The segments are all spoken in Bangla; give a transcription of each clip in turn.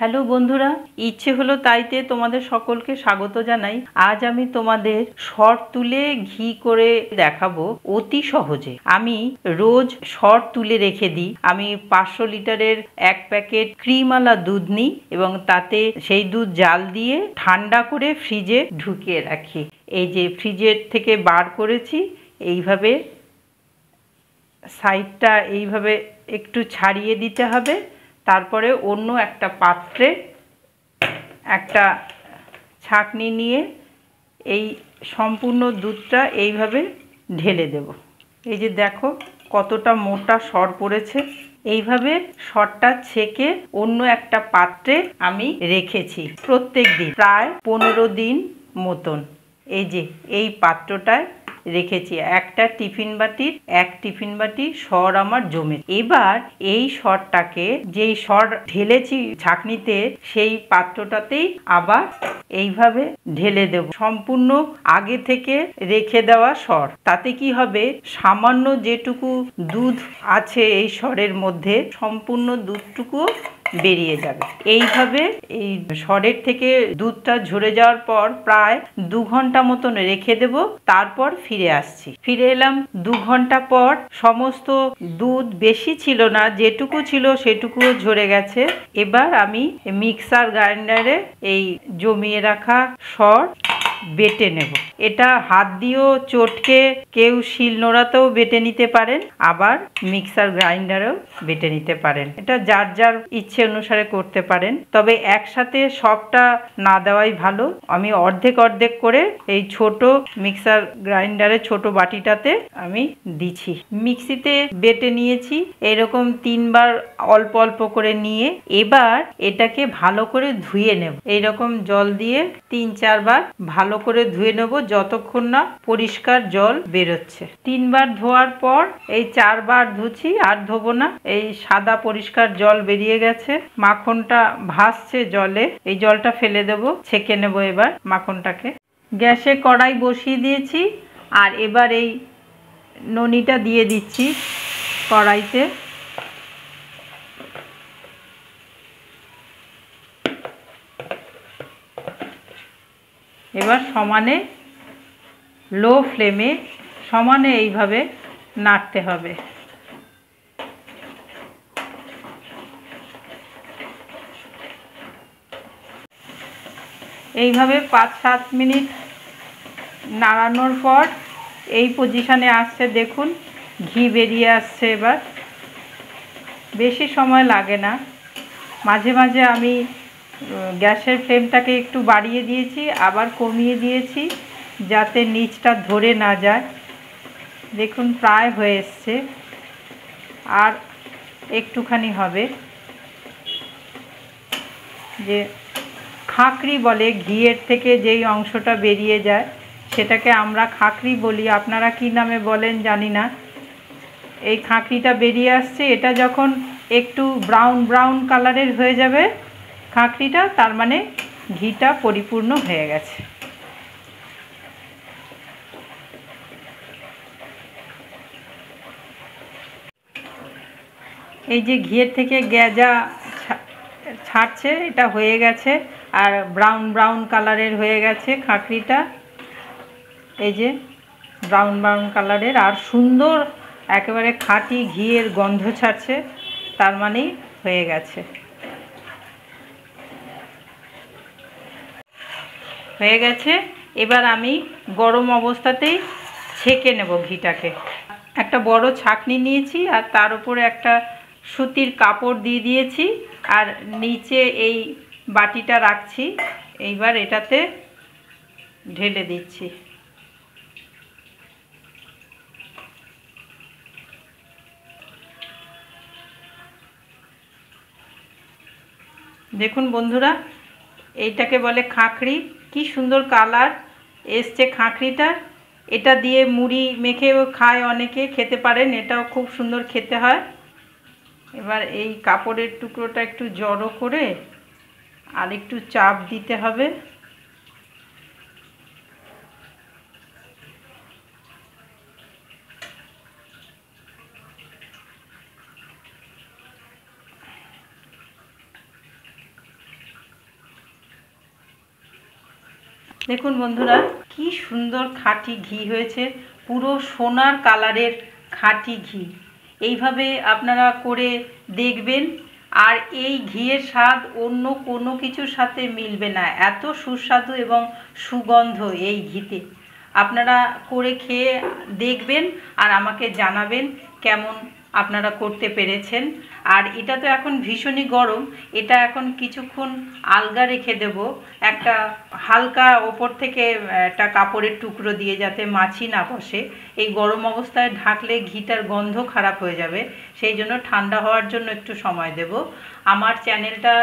হ্যালো বন্ধুরা, ইচ্ছে হলো তাইতে তোমাদের সকলকে স্বাগত জানাই। আজ আমি তোমাদের শর্ট তুলে ঘি করে দেখাবো অতি সহজে। আমি রোজ শর্ট তুলে রেখে দিই। আমি 500 লিটারের এক প্যাকেট ক্রিমওয়ালা দুধ নিই এবং তাতে সেই দুধ জাল দিয়ে ঠান্ডা করে ফ্রিজে ঢুকিয়ে রাখি। এই যে ফ্রিজের থেকে বার করেছি, এইভাবে সাইডটা এইভাবে একটু ছাড়িয়ে দিতে হবে। তারপরে অন্য একটা পাত্রে একটা ছাঁকনি নিয়ে এই সম্পূর্ণ দুধটা এইভাবে ঢেলে দেব। এই যে দেখো কতটা মোটা সর পড়েছে। এইভাবে সরটা ছেঁকে অন্য একটা পাত্রে আমি রেখেছি প্রত্যেক দিন প্রায় 15 দিন মতন। এই যে এই পাত্রটায় রেখেছি, একটা টিফিন বাটির 1 টিফিন বাটি সর আমার জমে। এবার এই সরটাকে যেই সর ঢেলেছি ছাঁকনিতে সেই পাত্রটাতেই আবার এইভাবে ঢেলে দেব। সম্পূর্ণ আগে থেকে রেখে দেওয়া সর। তাতে কি হবে, সামান্য যেটুকু দুধ আছে এই সরের মধ্যে সম্পূর্ণ দুধটুকু বেরিয়ে যাবে। এইভাবে এই সরের থেকে দুধটা ঝরে যাওয়ার পর প্রায় 2 ঘন্টা মতন রেখে দেব। তারপর ফিরে আসছি। ফিরে এলাম 2 ঘন্টা পর। সমস্ত দুধ বেশি ছিল না, যেটুকু ছিল সেটুকুও ঝরে গেছে। এবার আমি মিক্সার গ্রাইন্ডারে এই জমিয়ে রাখা সর বেটে নেব। এটা হাত দিয়েও চটকে কেউ শিলনোড়াতেও বেটে নিতে পারেন, আবার মিক্সার গ্রাইন্ডারেও বেটে নিতে পারেন। এটা যার যার ইচ্ছে অনুসারে করতে পারেন, তবে একসাথে সবটা না দেওয়াই ভালো। আমি অর্ধেক অর্ধেক করে এই ছোট মিক্সার গ্রাইন্ডারে ছোট বাটিটাতে আমি দিচ্ছি। মিক্সিতে বেটে নিয়েছি এরকম 3 বার অল্প অল্প করে নিয়ে এবার এটাকে ভালো করে ধুয়ে নেব। এইরকম জল দিয়ে 3-4 বার ভালো করে ধুয়ে নেব যতক্ষণ না পরিষ্কার জল বেরোচ্ছে। 3 বার ধোয়ার পর এই 4 বার ধুছি, আর ধোবো না। এই সাদা পরিষ্কার জল বেরিয়ে গেছে, মাখনটা ভাসছে জলে। এই জলটা ফেলে দেব, ছেঁকে নেব এবার মাখনটাকে। গ্যাসে কড়াই বসিয়ে দিয়েছি আর এবার এই ননিটা দিয়ে দিচ্ছি কড়াইতে। এবার সমানে লো ফ্লেমে সমানে এইভাবে নাড়তে হবে। এইভাবে 5-7 মিনিট নাড়ানোর পর এই পজিশনে আসছে, দেখুন ঘি বেরিয়ে আসছে। এবার বেশি সময় লাগে না। মাঝে মাঝে আমি গ্যাসের ফ্লেমটাকে একটু বাড়িয়ে দিয়েছি, আবার কমিয়ে দিয়েছি যাতে নিচটা ধরে না যায়। দেখুন প্রায় হয়ে এসছে, আর একটুখানি হবে। যে খাঁকরি বলে, ঘিয়ের থেকে যেই অংশটা বেরিয়ে যায় সেটাকে আমরা খাঁকরি বলি, আপনারা কি নামে বলেন জানি না। এই খাঁকরিটা বেরিয়ে আসছে। এটা যখন একটু ব্রাউন ব্রাউন কালারের হয়ে যাবে খাঁকরিটা, তার মানে ঘিটা পরিপূর্ণ হয়ে গেছে। এই যে ঘিয়ের থেকে গেজা ছাড়ছে, এটা হয়ে গেছে আর ব্রাউন ব্রাউন কালারের হয়ে গেছে খাঁকরিটা। এই যে ব্রাউন ব্রাউন কালারের আর সুন্দর একেবারে খাঁটি ঘিয়ের গন্ধ ছাড়ছে, তার মানেই হয়ে গেছে। হয়ে গেছে। এবার আমি গরম অবস্থাতেই ছেঁকে নেব ঘিটাকে। একটা বড় ছাঁকনি নিয়েছি আর তার উপরে একটা সুতির কাপড় দিয়ে দিয়েছি আর নিচে এই বাটিটা রাখছি। এইবার এটাতে ঢেলে দিচ্ছি। দেখুন বন্ধুরা, এইটাকে বলে খাঁকরি। কি সুন্দর কালার এসছে খাঁকরিটা। এটা দিয়ে মুড়ি মেখেও খায় অনেকে, খেতে পারেন, এটাও খুব সুন্দর খেতে হয়। এবার এই কাপড়ের টুকরোটা একটু জড়ো করে আর একটু চাপ দিতে হবে। দেখুন বন্ধুরা, কি সুন্দর খাঁটি ঘি হয়েছে, পুরো সোনার কালারের খাঁটি ঘি। এইভাবে আপনারা করে দেখবেন, আর এই ঘিয়ের স্বাদ অন্য কোনো কিছুর সাথে মিলবে না, এত সুস্বাদু এবং সুগন্ধ এই ঘিতে। আপনারা করে খেয়ে দেখবেন আর আমাকে জানাবেন কেমন আপনারা করতে পেরেছেন। আর এটা তো এখন ভীষণই গরম, এটা এখন কিছুক্ষণ আলগা রেখে দেব, একটা হালকা ওপর থেকে একটা কাপড়ের টুকরো দিয়ে, যাতে মাছি না বসে। এই গরম অবস্থায় ঢাকলে ঘিটার গন্ধ খারাপ হয়ে যাবে, সেই জন্য ঠান্ডা হওয়ার জন্য একটু সময় দেব। আমার চ্যানেলটা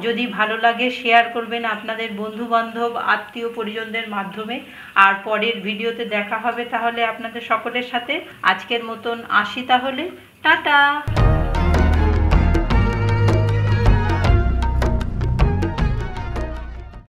যদি ভালো লাগে শেয়ার করবেন আপনাদের বন্ধুবান্ধব আত্মীয় পরিজনদের মাধ্যমে। আর পরের ভিডিওতে দেখা হবে তাহলে আপনাদের সকলের সাথে। আজকের মতন আসি তাহলে, টাটা।